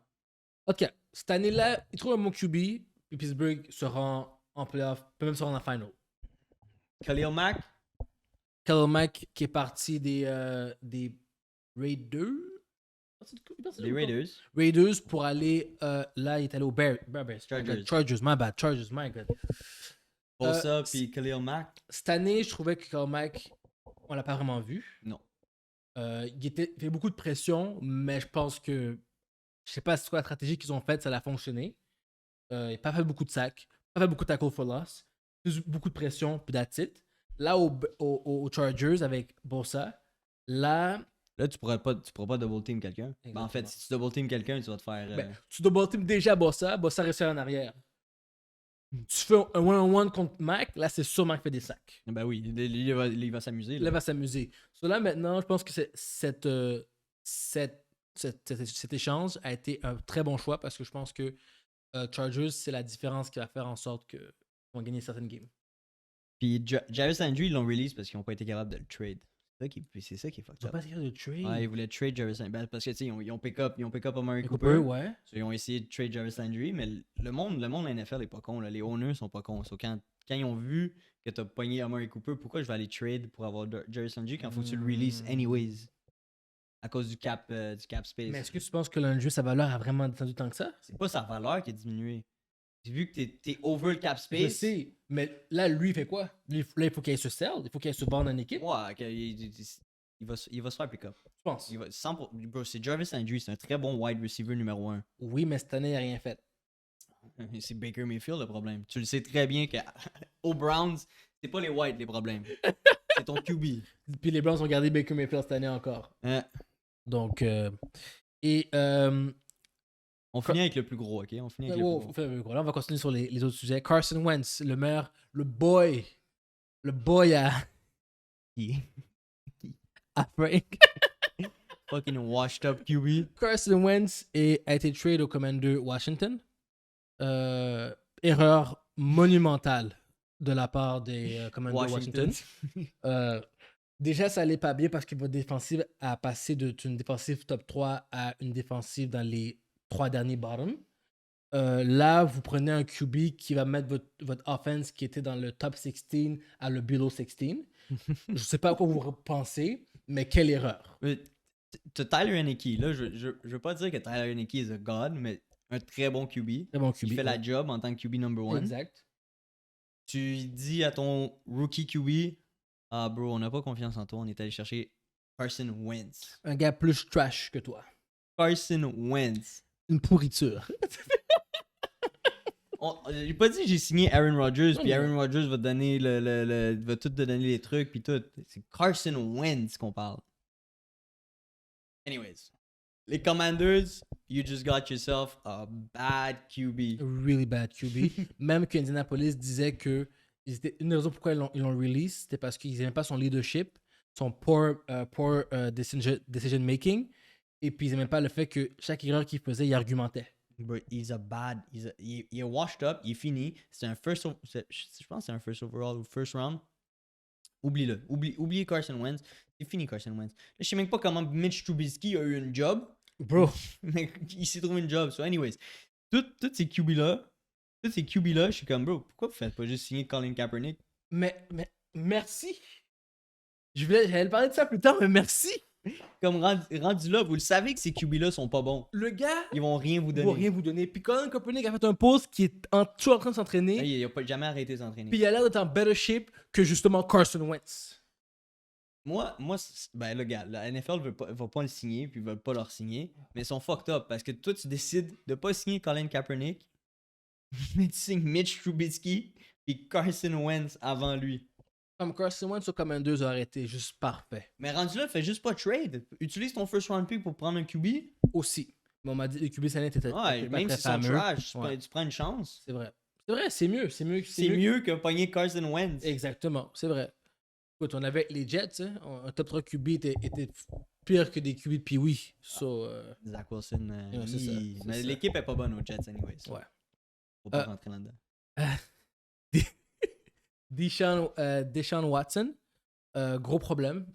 Ok. Cette année-là, il trouve un bon QB. Puis Pittsburgh se rend en playoff. Peut même se rendre en final. Khalil Mack, Khalil Mack qui est parti des Raiders. les Raiders. Raiders pour aller. Là, il est allé au Bears. Chargers. My bad. Chargers, my god. Bosa puis Khalil Mack. Cette année, je trouvais que Khalil Mack, on l'a pas vraiment vu. Non. Il fait beaucoup de pression, mais je pense que. Je sais pas c'est quoi la stratégie qu'ils ont faite, ça a fonctionné. Il n'a pas fait beaucoup de sacs, pas fait beaucoup de tackle for loss, beaucoup de pression, puis that's it. Là, aux Chargers avec Bosa, là. Là, tu pourras pas double team quelqu'un. Ben, en fait, si tu double team quelqu'un, tu vas te faire. Ben, tu double team déjà Bosa reste en arrière. Tu fais un one-on-one contre Mac, là, c'est sûr Mac fait des sacs. Ben oui, il va s'amuser. Là, il va s'amuser. Là, maintenant, je pense que cet échange a été un très bon choix parce que je pense que Chargers, c'est la différence qui va faire en sorte qu'ils vont gagner certaines games. Puis Jarvis Landry, ils l'ont release parce qu'ils n'ont pas été capables de le trade. C'est ça qui est fucked Ils up. pas essayé de trade. Ouais, ils voulaient trade Jarvis Landry. Ben, parce que, tu sais, ils ont pick up Amari Cooper, Cooper. ouais. So, ils ont essayé de trade Jarvis Landry, mais le monde de la NFL est pas con. Là. Les owners sont pas cons. So, quand ils ont vu que t'as pogné Amari Cooper, pourquoi je vais aller trade pour avoir Jarvis Landry quand faut que tu le releases anyways? À cause du cap space. Mais est-ce que tu penses que Landry, sa valeur a vraiment descendu tant que ça? C'est pas sa valeur qui a diminué. J'ai vu que t'es over le cap space. Je sais, mais là, lui, il fait quoi? Là, il faut qu'il se sell, il faut qu'il se vende en équipe. Ouais, il va se faire pick up. Je pense. Bro, c'est Jarvis Landry, c'est un très bon wide receiver numéro 1. Oui, mais cette année, il n'a rien fait. C'est Baker Mayfield le problème. Tu le sais très bien que aux Browns, c'est pas les Whites les problèmes. C'est ton QB. Puis les Browns ont gardé Baker Mayfield cette année encore. Donc, on finit avec le plus gros, ok? On finit avec le plus gros. Là, on va continuer sur les autres sujets. Carson Wentz, le maire, le boy à Frank. Fucking washed up QB. Carson Wentz a été trade au Commander Washington. Erreur monumentale de la part des Commander Washington. Déjà, ça allait pas bien parce que votre défensive a passé d'une défensive top 3 à une défensive dans les 3 derniers bottoms. Là, vous prenez un QB qui va mettre votre offense qui était dans le top 16 à le below 16. Je sais pas à quoi vous pensez, mais quelle erreur. T'as Tyler Heineke. Là, je veux pas dire que Tyler Heineke is a god, mais un très bon QB. Très bon QB. Il fait la job en tant que QB number 1. Exact. Tu dis à ton rookie QB, ah bro, on n'a pas confiance en toi, on est allé chercher Carson Wentz. Un gars plus trash que toi. Carson Wentz. Une pourriture. J'ai pas dit que j'ai signé Aaron Rodgers, Non, puis mais- Aaron Rodgers va te donner va tout te donner les trucs, puis tout. C'est Carson Wentz qu'on parle. Anyways. Les Commanders, you just got yourself a bad QB. Really bad QB. Même que Indianapolis disait que une des raisons pourquoi ils l'ont release, c'était parce qu'ils n'aimaient pas son leadership, son poor decision making, et puis ils n'aimaient pas le fait que chaque erreur qu'il faisait, il argumentait. But il est washed up, il est fini. C'est un je pense que c'est un first overall ou first round. Oublie-le. Oubliez Carson Wentz. C'est fini Carson Wentz. Je sais même pas comment Mitch Trubisky a eu une job. Bro, Mais il s'est trouvé une job. So anyways, tous ces QB-là, je suis comme, bro, pourquoi vous faites pas juste signer Colin Kaepernick? mais merci. J'allais parler de ça plus tard, mais merci. Comme rendu là, vous le savez que ces QB-là sont pas bons. Le gars Ils vont rien vous ne donner. va rien vous donner. Puis Colin Kaepernick a fait un post qui est toujours en train de s'entraîner. Il a pas jamais arrêté de s'entraîner. Puis il a l'air d'être en better shape que justement Carson Wentz. Moi, ben le gars, la NFL va pas le signer, puis veut pas leur signer, mais ils sont fucked up parce que toi, tu décides de pas signer Colin Kaepernick, mais tu signes Mitch Trubisky, puis Carson Wentz avant lui. Comme Carson Wentz ou comme un 2 a arrêté, juste parfait. Mais rendu là, fais juste pas trade. Utilise ton first round pick pour prendre un QB. Aussi. Mais on m'a dit que le QB cette année était Ouais, pas même très si c'est fameux. trash, Ouais. tu prends une chance. C'est vrai. C'est vrai, c'est mieux. C'est mieux que pogner Carson Wentz. Exactement, c'est vrai. Écoute, on avait les Jets, hein, un top 3 QB était pire que des QB de Pee-Wee. So, Zach Wilson, Ouais, c'est ça, c'est mais ça. l'équipe est pas bonne aux Jets, anyways. ouais. Faut pas rentrer là-dedans. Deshaun Watson, gros problème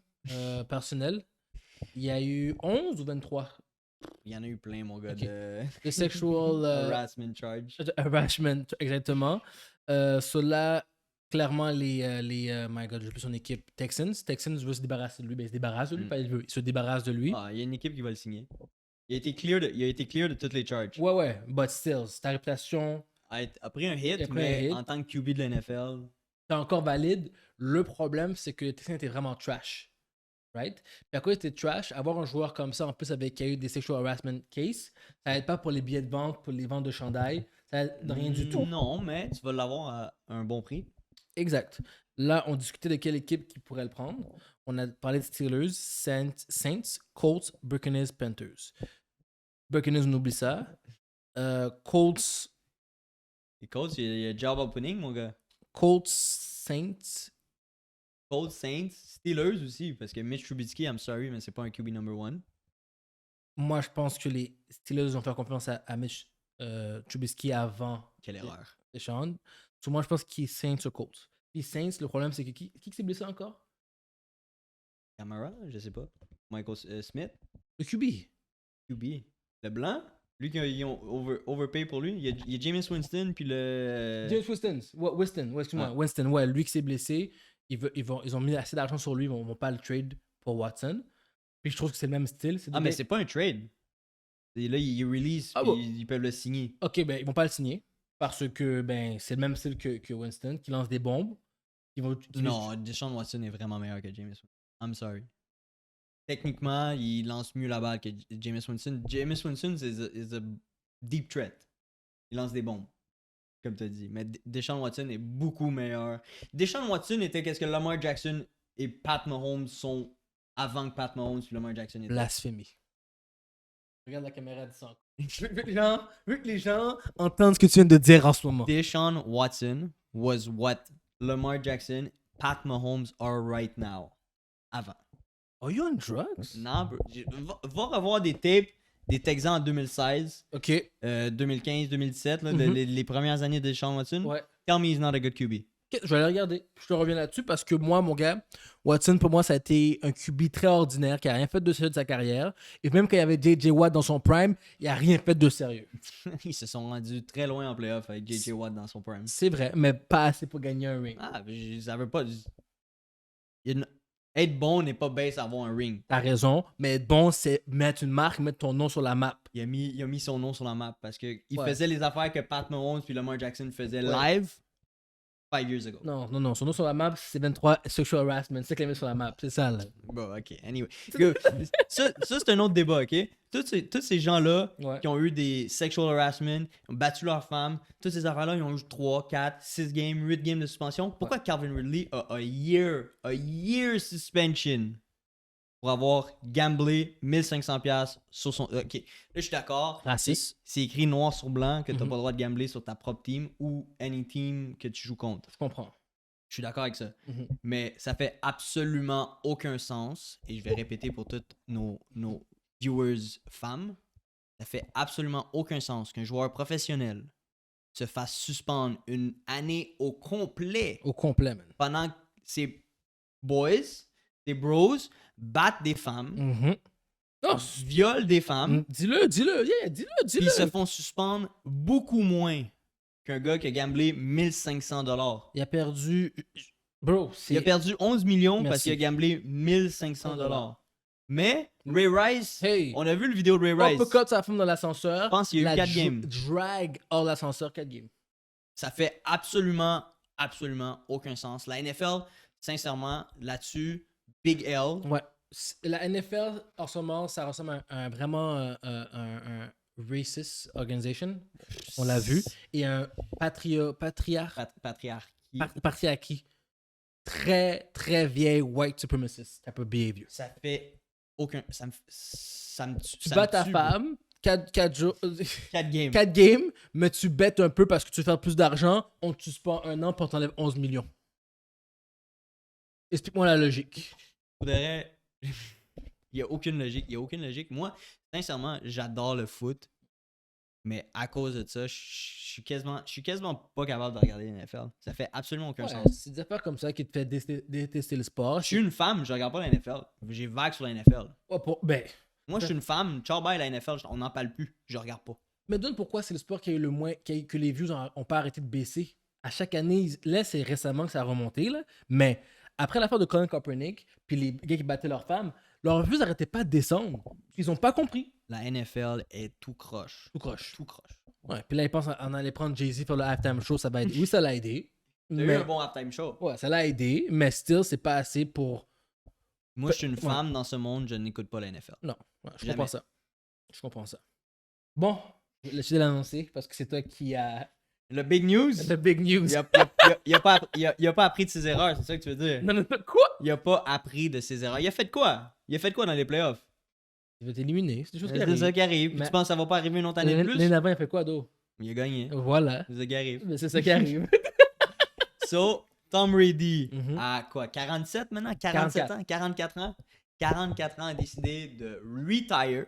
personnel. Il y a eu 11 ou 23 Il y en a eu plein, mon gars, Ok. de de sexual harassment charge. harassment, exactement. Cela, clairement, my God, j'ai plus son équipe, Texans veut se débarrasser de lui. Ben, il se débarrasse de lui, Mm. pas il se débarrasse de lui. Ah, il y a une équipe qui va le signer. Il a été clear de toutes les charges. Ouais, but still, c'est ta réputation, A pris un hit, Il a pris mais un hit. en tant que QB de la NFL, t'es encore valide. Le problème, c'est que Texans était vraiment trash. Right? Puis à cause était trash, avoir un joueur comme ça, en plus avec qui a eu des sexual harassment cases, ça aide pas pour les billets de vente, pour les ventes de chandail, ça aide rien du tout. Non, mais tu vas l'avoir à un bon prix. Exact. Là, on discutait de quelle équipe qui pourrait le prendre. On a parlé de Steelers, Saints, Colts, Buccaneers, Panthers. Buccaneers, on oublie ça. Colts, Les Colts, il y a job opening, mon gars. Saints. Colts, Saints, Steelers aussi, parce que Mitch Trubisky, I'm sorry, mais c'est pas un QB number one. Moi, je pense que les Steelers ont fait confiance à Mitch Trubisky avant Quelle erreur. Deshaun. So, moi, je pense qu'il est Saints ou Colts. Puis Saints, le problème, c'est que qui s'est blessé encore? Camara, je sais pas. Michael Smith, Le QB. QB. Le blanc, lui qui ont overpay pour lui. Il y a Jameis Winston, puis le. James Winston, excuse-moi. Ah. Winston, ouais, lui qui s'est blessé. Ils ont mis assez d'argent sur lui, ils vont pas le trade pour Watson. Puis je trouve que c'est le même style. Ah, mais c'est pas un trade. Et là, il release, Ah puis bon. ils peuvent le signer. Ok, ben ils vont pas le signer. Parce que ben c'est le même style que Winston, qui lance des bombes. Non, Deshaun Watson est vraiment meilleur que Jameis Winston. I'm sorry. Techniquement, il lance mieux la balle que Jameis Winston. Jameis Winston is a deep threat. Il lance des bombes, comme tu as dit. Mais Deshaun Watson est beaucoup meilleur. Deshaun Watson était qu'est-ce que Lamar Jackson et Pat Mahomes sont avant que Pat Mahomes et Lamar Jackson étaient. Blasphémie. Regarde la caméra de ça. Vu que les gens entendent ce que tu viens de dire en ce moment. Deshaun Watson was what Lamar Jackson, Pat Mahomes are right now. Avant. Are you on drugs? Non, bro. Va revoir des tapes des Texans en 2016, Ok. 2015, 2017, là, Mhm. les premières années de Deshaun Watson. Ouais. Tell me he's not a good QB. Ok, je vais aller regarder. Je te reviens là-dessus parce que moi, mon gars, Watson, pour moi, ça a été un QB très ordinaire qui a rien fait de sérieux de sa carrière. Et même quand il y avait J.J. Watt dans son prime, il a rien fait de sérieux. Ils se sont rendus très loin en playoff avec J.J. Watt dans son prime. C'est vrai, mais pas assez pour gagner un ring. Ah, ça veut pas. Être bon n'est pas base à avoir un ring. T'as raison, mais être bon, c'est mettre une marque, mettre ton nom sur la map. Il a mis son nom sur la map parce qu'il Ouais. faisait les affaires que Pat Mahomes puis Lamar Jackson faisaient Ouais. live. 5 years ago. Non. Son nom sur la map, c'est 23 sexual harassment. C'est ça qu'il a mis sur la map. C'est ça, là. Bon, ok. Anyway. Go. Ça c'est un autre débat, ok? Tous ces gens-là Ouais. qui ont eu des sexual harassment, ont battu leurs femmes, toutes ces affaires-là, ils ont eu 3, 4, 6 games, 8 games de suspension. Pourquoi Calvin Ridley a a year suspension pour avoir gamblé 1500$ sur son... Ok, là je suis d'accord. Raciste. C'est écrit noir sur blanc que t'as Mhm. pas le droit de gambler sur ta propre team ou any team que tu joues contre. Je comprends. Je suis d'accord avec ça. Mhm. Mais ça fait absolument aucun sens. Et je vais répéter pour toutes nos viewers femmes. Ça fait absolument aucun sens qu'un joueur professionnel se fasse suspendre une année au complet Au complet, man. pendant que ses boys, ses bros battent des femmes, Mhm. Non, violent des femmes, dis-le. Yeah, dis-le. puis ils se font suspendre beaucoup moins qu'un gars qui a gamblé 1500$. Il a perdu. Bro, c'est. Il a perdu 11 millions parce Merci. qu'il a gamblé 1500$. Mais Ray Rice, Hey! on a vu le vidéo de Ray Rice. Uppercut sa femme dans l'ascenseur. Je pense qu'il y a eu la 4 games. Drag hors l'ascenseur, 4 games. Ça fait absolument aucun sens. La NFL, sincèrement, là-dessus, Big L. Ouais. La NFL, en ce moment, ça ressemble à vraiment un racist organization. On l'a vu. Et un Patriarchie. patriarchie. Très, très vieille white supremacist type of behavior. Ça fait aucun... Ça me tue. Tu bats ta femme, 4 jours. 4 games. 4 games, mais tu bêtes un peu parce que tu veux faire plus d'argent, on te suspend 1 an pour t'enlève 11 millions. Explique-moi la logique. Faudrait... Il n'y a aucune logique. Moi, sincèrement, j'adore le foot. Mais à cause de ça, je suis quasiment pas capable de regarder la NFL. Ça fait absolument aucun Ouais, sens. c'est des affaires comme ça qui te fait détester le sport. Je suis une femme, je regarde pas la NFL. J'ai vague sur la NFL. Ben, Moi, je suis une femme, ciao bye la NFL, on n'en parle plus. Je regarde pas. me donne pourquoi c'est le sport qui a eu le moins, que les views ont pas arrêté de baisser. À chaque année, là, c'est récemment que ça a remonté, là. Mais après l'affaire de Colin Kaepernick, puis les gars qui battaient leurs femmes, leurs views n'arrêtaient pas de descendre. Ils ont pas compris. La NFL est tout croche. Tout croche. Tout croche. Ouais, puis là, ils pensent en aller prendre Jay-Z pour le halftime show, ça va aider. Oui, ça l'a aidé. T'as eu Mais, un bon halftime show. ouais, ça l'a aidé, mais still, c'est pas assez pour. Moi, je suis une Ouais. femme dans ce monde, je n'écoute pas la NFL. Non, ouais, je Jamais. comprends ça. Je comprends ça. Bon, je vais laisser l'annoncer parce que c'est toi qui a Le big news, the big news. il a pas appris de ses erreurs, c'est ça que tu veux dire? Non, quoi? Il a pas appris de ses erreurs. Il a fait quoi? Il a fait quoi dans les playoffs? Il va t'éliminer, c'est des choses qui C'est arrivent. ça qui arrive. Puis Mais- tu penses que ça va pas arriver une autre année de plus? L'année d'avant, il a fait quoi d'autre? Il a gagné. Voilà. C'est ça qui arrive. Mais c'est ça qui arrive. So, Tom Brady, Mhm. à quoi? 47 maintenant? 47 ans? 44 ans? 44 ans a décidé de retire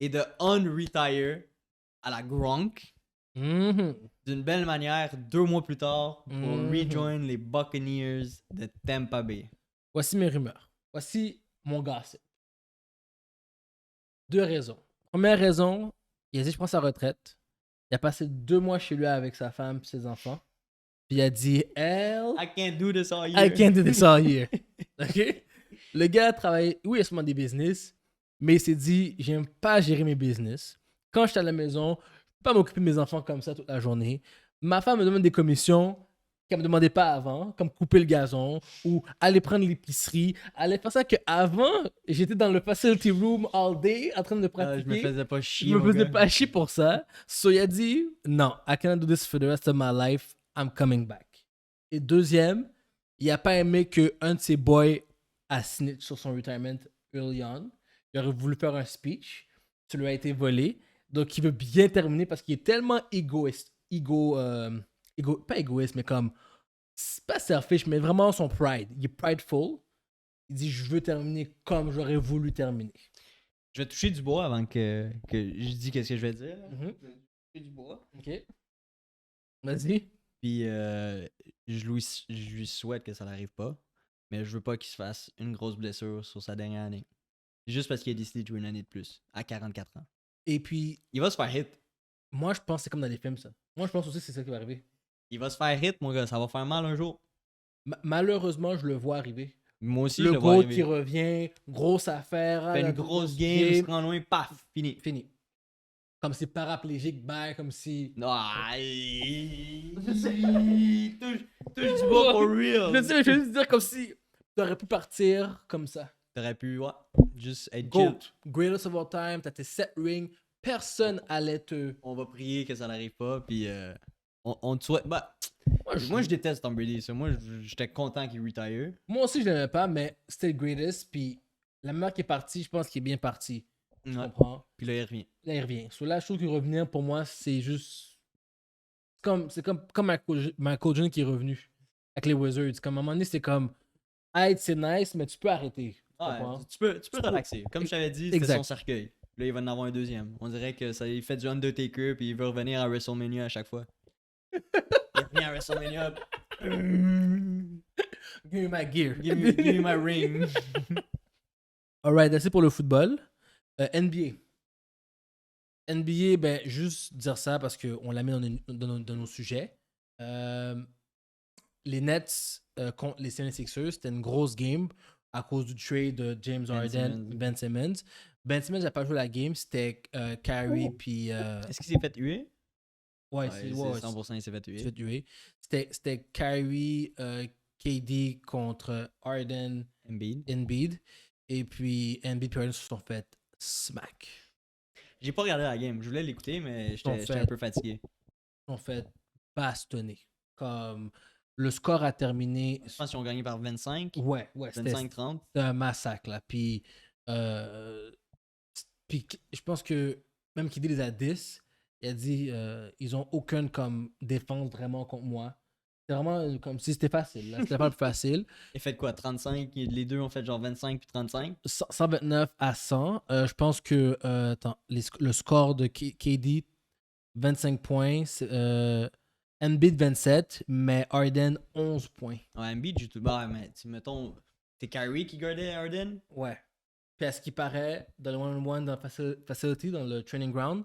et de unretire à la Gronk Mhm. d'une belle manière 2 mois plus tard pour Mhm. rejoin les Buccaneers de Tampa Bay. Voici mes rumeurs. Voici mon gossip. 2 raisons. Première raison, il a dit je prends sa retraite. Il a passé 2 mois chez lui avec sa femme et ses enfants. Puis il a dit Hell, I can't do this all year. I can't do this all year. OK? Le gars travaille, oui, il a sûrement des business, mais il s'est dit j'aime pas gérer mes business. Quand je suis à la maison, je peux pas m'occuper de mes enfants comme ça toute la journée. Ma femme me demande des commissions qu'elle me demandait pas avant, comme couper le gazon ou aller prendre l'épicerie, aller faire ça que avant j'étais dans le facility room all day en train de Je pratiquer. me faisais pas chier. Je me mon faisais gars. pas chier pour ça. So il a dit non, I cannot do this for the rest of my life. I'm coming back. Et deuxième, il a pas aimé que un de ses boys a snitch sur son retirement early on. Il aurait voulu faire un speech. Ça lui a été volé. Donc il veut bien terminer parce qu'il est tellement égoïste. Pas égoïste, mais comme. C'est pas selfish, mais vraiment son pride. Il est prideful. Il dit je veux terminer comme j'aurais voulu terminer. Je vais toucher du bois avant que je dise qu'est-ce que je vais dire. là. Mhm. Je vais toucher du bois. Ok. Vas-y. Puis je lui souhaite que ça n'arrive pas. Mais je veux pas qu'il se fasse une grosse blessure sur sa dernière année. Juste parce qu'il a décidé de jouer une année de plus, à 44 ans. Et puis, Il va se faire hit. moi, je pense que c'est comme dans les films, ça. Moi, je pense aussi que c'est ça qui va arriver. Il va se faire hit, mon gars. Ça va faire mal un jour. Malheureusement, je le vois arriver. Moi aussi, Le je le vois GOAT arriver. qui revient, grosse affaire. Fait la une grosse game, se rend loin, paf, fini. Fini. comme si paraplégique, comme si. Non, touche du bois for real. Je sais, mais je veux juste dire comme si t'aurais pu partir comme ça. T'aurais pu, ouais, juste être chill. GOAT, greatest of all time, t'as tes 7 rings, personne allait te. On va prier que ça n'arrive pas, puis on te souhaite. Bah, moi, je déteste Tom Brady, ça. Moi, j'étais content qu'il retire. Moi aussi, je l'aimais pas, mais c'était le greatest, puis la meilleure qui est partie, je pense qu'il est bien parti. Tu Ouais. comprends? Puis là, il revient. Là, il revient. So, là, je trouve que revenir, pour moi, c'est juste. C'est comme Michael Jordan qui est revenu avec les Wizards. Comme à un moment donné, c'est comme. Hey, c'est nice, mais tu peux arrêter. Tu comprends? Ouais, tu peux relaxer. Comme je t'avais dit, c'était Exact. son cercueil. Là, il va en avoir un deuxième. On dirait que ça il fait du Undertaker, puis il veut revenir à WrestleMania à chaque fois. Il revient à WrestleMania. Give me my gear. Give me my ring. Alright, assez pour le football. NBA. NBA, ben, juste dire ça parce qu'on l'a mis dans nos sujets. Les Nets contre les 76ers, c'était une grosse game à cause du trade de James Harden, Ben Simmons. Ben Simmons n'a pas joué la game, c'était Kyrie puis... Est-ce qu'il s'est fait huer? Ouais, c'est ouais, 100% il s'est fait huer. c'est fait huer. C'était Kyrie, KD contre Harden, Embiid. Et puis Embiid et Harden se sont fait smack. J'ai pas regardé la game. Je voulais l'écouter, mais j'étais un peu fatigué. Ils sont fait bastonner. Comme le score a terminé. Je pense qu'ils ont gagné par 25. Ouais, 25-30. C'était un massacre, là. Puis je pense que même KD les a 10, il a dit ils ont aucun comme défense vraiment contre moi. C'est vraiment comme si c'était facile. Là. C'était pas le plus facile. Il fait quoi, 35? Les deux ont fait genre 25 puis 35? 129 à 100. Je pense que le score de KD, 25 points. Embiid 27, mais Harden 11 points. Ouais, Embiid joue tout bas, mais mettons, c'est Kyrie qui gardait Harden? Ouais. Puis à ce qui paraît, dans le one-on-one, dans la facility, dans le training ground,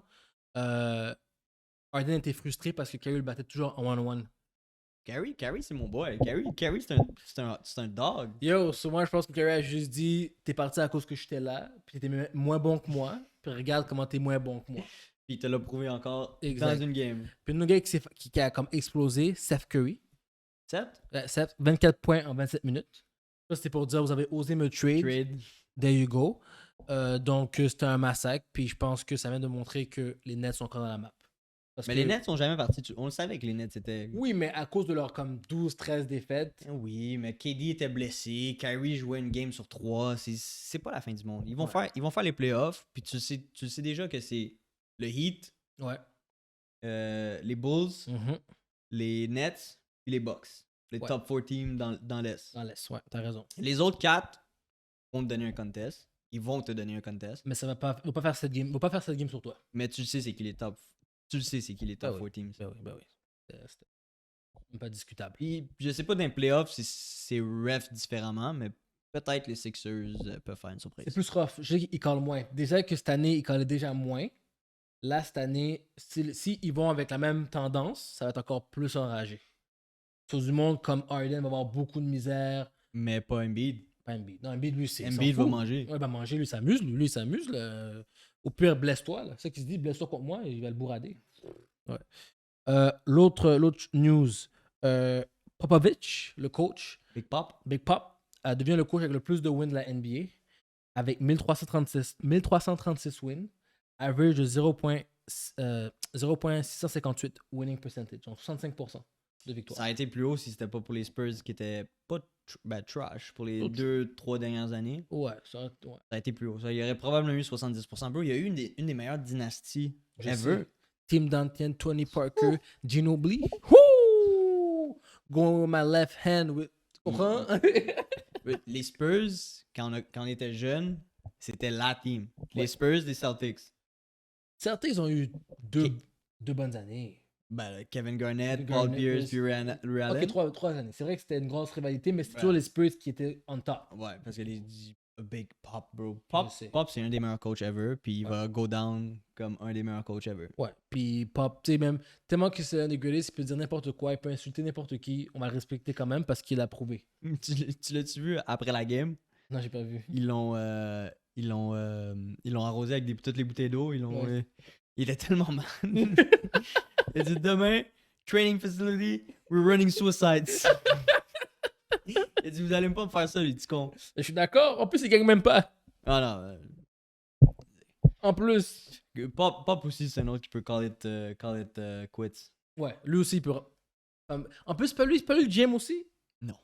Harden était frustré parce que Kyrie le battait toujours en one-on-one. Kyrie, c'est mon boy. Kyrie, c'est un dog. Yo, sur moi, je pense que Kyrie a juste dit t'es parti à cause que j'étais là, puis t'étais moins bon que moi, puis regarde comment t'es moins bon que moi. Puis il te l'a prouvé encore Exact. dans une game. Puis un gars qui a comme explosé, Steph Curry. 7? 24 points en 27 minutes. Ça, c'était pour dire vous avez osé me trade. There you go. Donc, c'était un massacre. Puis je pense que ça vient de montrer que les Nets sont encore dans la map. Mais les Nets sont jamais partis. On le savait que les Nets étaient. Oui, mais à cause de leur comme 12-13 défaites. Oui, mais KD était blessé. Kyrie jouait une game sur 3. C'est pas la fin du monde. Ils vont faire les playoffs. Puis tu sais déjà que c'est le Heat. Ouais. Les Bulls. Les Nets. Puis les Bucks. Les top 4 teams dans l'Est. Dans l'Est, ouais, t'as raison. Les autres 4 vont te donner un contest. Ils vont te donner un contest. Mais ça va pas faire cette game. Va pas faire cette game sur toi. Mais tu sais c'est qui les top. Tu le sais c'est qui les top 4 teams. Ben oui. C'était pas discutable. Puis je sais pas dans les playoffs si c'est ref différemment, mais peut-être les Sixers peuvent faire une surprise. C'est plus rough. Je sais qu'ils callent moins. Déjà que cette année, ils callaient déjà moins. Là, cette année, si ils vont avec la même tendance, ça va être encore plus enragé. Sur du monde comme Harden va avoir beaucoup de misère. Mais pas Embiid. Pas Embiid. Non, Embiid, lui, c'est. Embiid va manger. Ouais, il va manger. Lui, il s'amuse. Lui, il s'amuse. Au pire, blesse-toi. C'est ça qu'il se dit, blesse-toi contre moi, et il va le bourrader. Ouais. L'autre news. Popovich, le coach. Big Pop, devient le coach avec le plus de wins de la NBA. Avec 1336 wins. Average de 0.658 winning percentage. Donc 65% de victoire. ça a été plus haut si c'était pas pour les Spurs qui étaient pas trash pour les 2-3 dernières années. Ouais, ça a été plus haut. Ça, il y aurait probablement eu 70%. Bro, il y a eu une des meilleures dynasties ever. Tim Duncan, Tony Parker, Ginobili. Woo! Going with my left hand. Tu comprends? Les Spurs, quand on était jeunes, c'était la team. Les Spurs, les Celtics. Celtics ont eu deux bonnes années. Ben, Kevin Garnett, Paul Pierce, puis Ray Allen. Ok, 3 années. C'est vrai que c'était une grosse rivalité, mais c'était toujours les Spurs qui étaient on top. Ouais, parce que les Big Pop, bro. Pop, c'est un des meilleurs coachs ever, puis il va go down comme un des meilleurs coachs ever. Ouais, puis Pop, tu sais, même tellement que c'est un des greatest, il peut dire n'importe quoi, il peut insulter n'importe qui, on va le respecter quand même parce qu'il l'a prouvé. Tu l'as-tu vu après la game? Non, j'ai pas vu. Ils l'ont arrosé avec toutes les bouteilles d'eau. Il était tellement mal. Il a dit demain, training facility, we're running suicides. Il a dit vous allez pas me faire ça, les petits cons. Je suis d'accord. En plus, il gagne même pas. Ah non. En plus. Pop aussi, c'est un autre qui peut call it quits. Ouais, lui aussi, il peut. En plus, c'est pas lui le GM aussi. Non.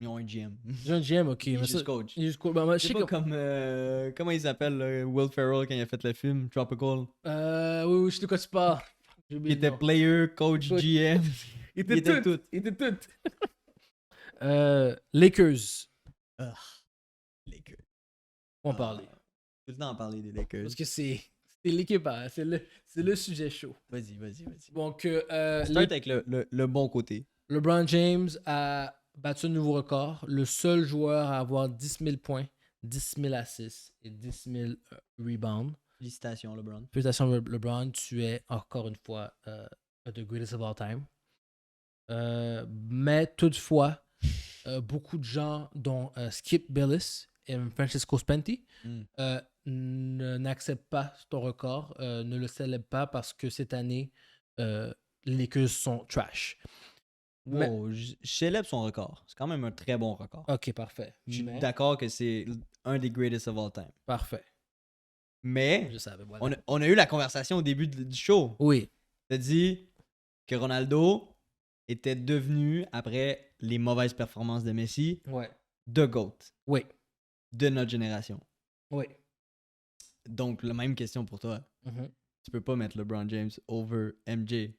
Ils ont un GM. J'ai un GM, ok. Il est mais juste ça- coach. il est juste coach. Ben, moi, je C'est sais pas que. comme. Comment il s'appelle, Will Ferrell, quand il a fait le film Tropical. Oui, je sais de quoi tu parles. J'ai Il oublié le était nom. player, coach, Coach. GM. Il il était tout. Il était tout. Lakers. Lakers. On va parler. Tout le temps en parler des Lakers. Parce que c'est l'équipe, hein, c'est le sujet chaud. Vas-y. Donc, Start avec le bon côté. LeBron James a battu un nouveau record. Le seul joueur à avoir 10 000 points, 10 000 assists et 10 000 rebounds. Félicitations, LeBron. Félicitations, LeBron. Tu es encore une fois the greatest of all time. Mais toutefois, beaucoup de gens, dont Skip Bayless et Francisco Spenti, n'acceptent pas ton record, ne le célèbrent pas parce que cette année, les Lakers sont trash. Wow, je célèbre son record. C'est quand même un très bon record. Ok, parfait. Je suis Mais- d'accord que c'est un des greatest of all time. Parfait. Mais Je savais. Voilà. on a eu la conversation au début du show. Oui. T'as dit que Ronaldo était devenu, après les mauvaises performances de Messi, Ouais. the GOAT Oui. de notre génération. Oui. Donc, la même question pour toi. Mhm. Tu peux pas mettre LeBron James over MJ.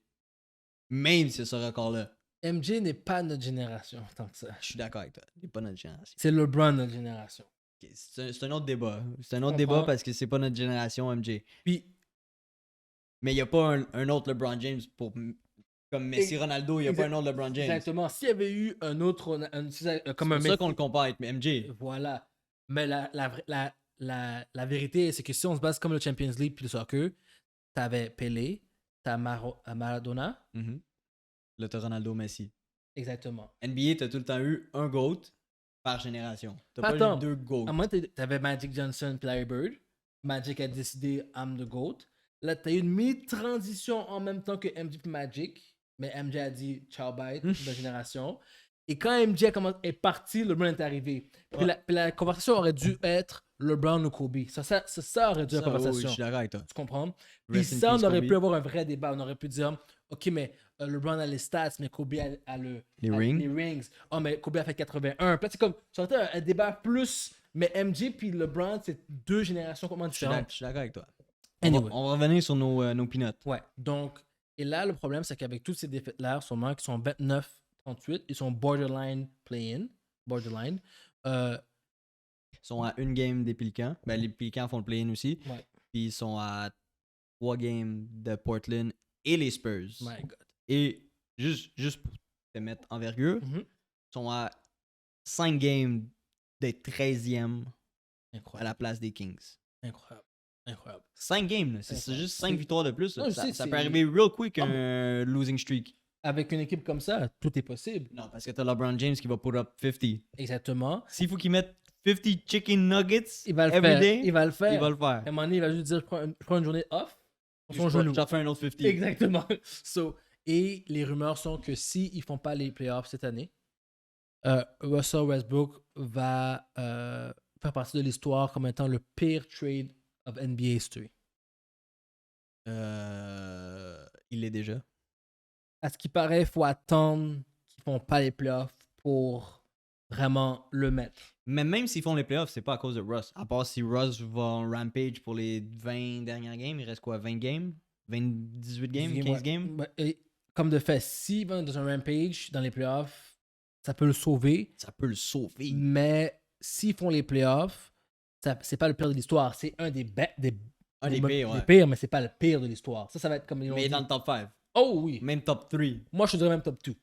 Même si ce record-là. MJ n'est pas notre génération, tant que ça. Je suis d'accord avec toi. Il n'est pas notre génération. C'est LeBron notre génération. Ok, c'est un autre débat. C'est un autre Je débat comprends. parce que c'est pas notre génération MJ. Puis, Mais il n'y a pas un autre LeBron James pour. Comme Messi, Ronaldo, il n'y a pas un autre LeBron James. exactement. S'il y avait eu un autre, comme un C'est pour ça qu'on le compare avec MJ. Voilà. Mais la vérité, c'est que si on se base comme le Champions League puis le soccer, t'avais Pelé, t'as Maradona. Mhm. Là, t'as Ronaldo, Messi. Exactement. NBA, t'as tout le temps eu un GOAT par génération. T'as pas Attends. eu deux GOAT. À moins t'avais Magic Johnson puis Larry Bird. Magic a décidé I'm the GOAT. Là, t'as eu une mi-transition en même temps que MJ puis Magic. Mais MJ a dit ciao bye, de génération. Et quand MJ est parti, LeBron est arrivé. Puis, Ouais. la conversation aurait dû être LeBron ou Kobe. Ça aurait dû être la Oui, conversation. je suis d'accord avec toi. Tu comprends? Puis Rest in ça, on peace, aurait Kobe. pu avoir un vrai débat. On aurait pu dire, OK, mais LeBron a les stats, mais Kobe a Les rings. les rings. Oh, mais Kobe a fait 81. Puis là, c'est comme, ça aurait été un débat plus. Mais MJ puis LeBron, c'est deux générations complètement Je suis différentes. d'accord avec toi. Anyway. On va revenir sur nos peanuts. Ouais. Donc, et là, le problème, c'est qu'avec toutes ces défaites-là, sûrement, qui sont 29-38, ils sont borderline play-in. Borderline. Ils sont à une game des Pelicans. Ben, les Pelicans font le play-in aussi. Ouais. Puis ils sont à 3 games de Portland et les Spurs. My God. Et juste pour te mettre en envergure, Mhm. ils sont à 5 games des 13e à Incroyable. la place des Kings. Incroyable. Incroyable. 5 games, là. C'est Incroyable. juste 5 C'est- victoires de plus. là. Non, je Ça, sais, ça c'est- peut arriver real quick un losing streak. Avec une équipe comme ça, tout est possible. Non, parce que t'as LeBron James qui va put up 50. Exactement. S'il faut qu'il mette 50 chicken nuggets Il va le every faire. day, Il va le faire. il va le faire. À un moment donné, il va juste dire je prends une journée off pour son Je genou. refais un autre 50. Exactement. So, et les rumeurs sont que s'ils ne font pas les playoffs cette année, Russell Westbrook va faire partie de l'histoire comme étant le pire trade of NBA history. Il est déjà. À ce qui paraît, il faut attendre qu'ils ne font pas les playoffs pour vraiment le mettre. Mais même s'ils font les playoffs, c'est pas à cause de Russ. À part si Russ va en rampage pour les 20 dernières games, il reste quoi, 20 games 18 games 15 ouais. games Ouais, et comme de fait, s'il va dans un rampage dans les playoffs, ça peut le sauver. Ça peut le sauver. Mais s'ils font les playoffs, c'est pas le pire de l'histoire. C'est un des pires, ouais. pires, mais c'est pas le pire de l'histoire. Ça va être comme ils l'ont Mais il est dit. dans le top 5. Oh oui. Même top 3. Moi, je te dirais même top 2.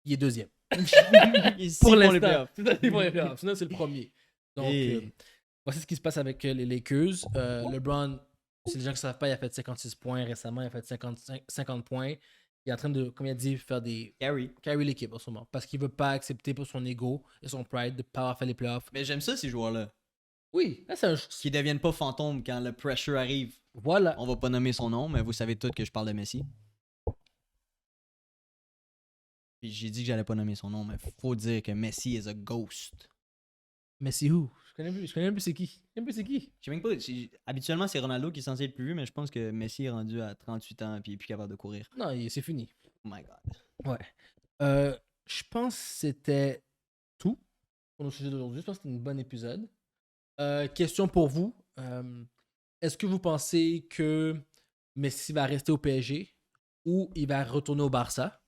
Il est deuxième. S'ils Pour font les l'instant. playoffs. C'est ça, ils font les playoffs. Sinon, c'est le premier. Donc, Et- voici ce qui se passe avec les Lakers. LeBron, si les gens ne savent pas, il a fait 56 points récemment. Il a fait 50 points. Il est en train de, comme il a dit, faire des carry l'équipe en ce moment. Parce qu'il ne veut pas accepter pour son ego et son pride de ne pas avoir fait les playoffs. Mais j'aime ça, ces joueurs-là. Oui, là, c'est un. Qui deviennent pas fantômes quand le pressure arrive. Voilà. On va pas nommer son nom, mais vous savez tous que je parle de Messi. Puis j'ai dit que j'allais pas nommer son nom, mais faut dire que Messi is a ghost. Messi who? Je connais même plus c'est qui. Je sais même plus c'est qui. Je sais même pas. Habituellement, c'est Ronaldo qui est censé être plus vieux, mais je pense que Messi est rendu à 38 ans et il est plus capable de courir. Non, c'est fini. Oh my god. Ouais. Je pense que c'était tout pour nos sujets d'aujourd'hui. Je pense que c'était un bon épisode. Question pour vous. Est-ce que vous pensez que Messi va rester au PSG ou il va retourner au Barça?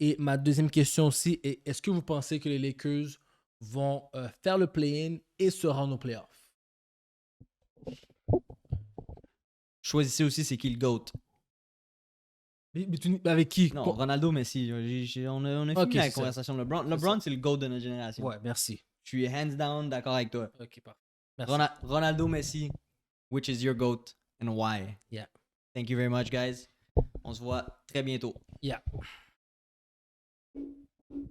Et ma deuxième question aussi est est-ce que vous pensez que les Lakers vont faire le play-in et se rendre aux playoffs? Choisissez aussi c'est qui le GOAT. Mais avec qui? Non, Ronaldo, Messi. On a fini Ok, la c'est ça. conversation. LeBron, c'est le GOAT de notre génération. Ouais, merci. Je suis hands down d'accord avec toi. Ok, parfait. Merci. Ronaldo, Messi, which is your GOAT and why? Yeah. Thank you very much, guys. On se voit très bientôt. Yeah.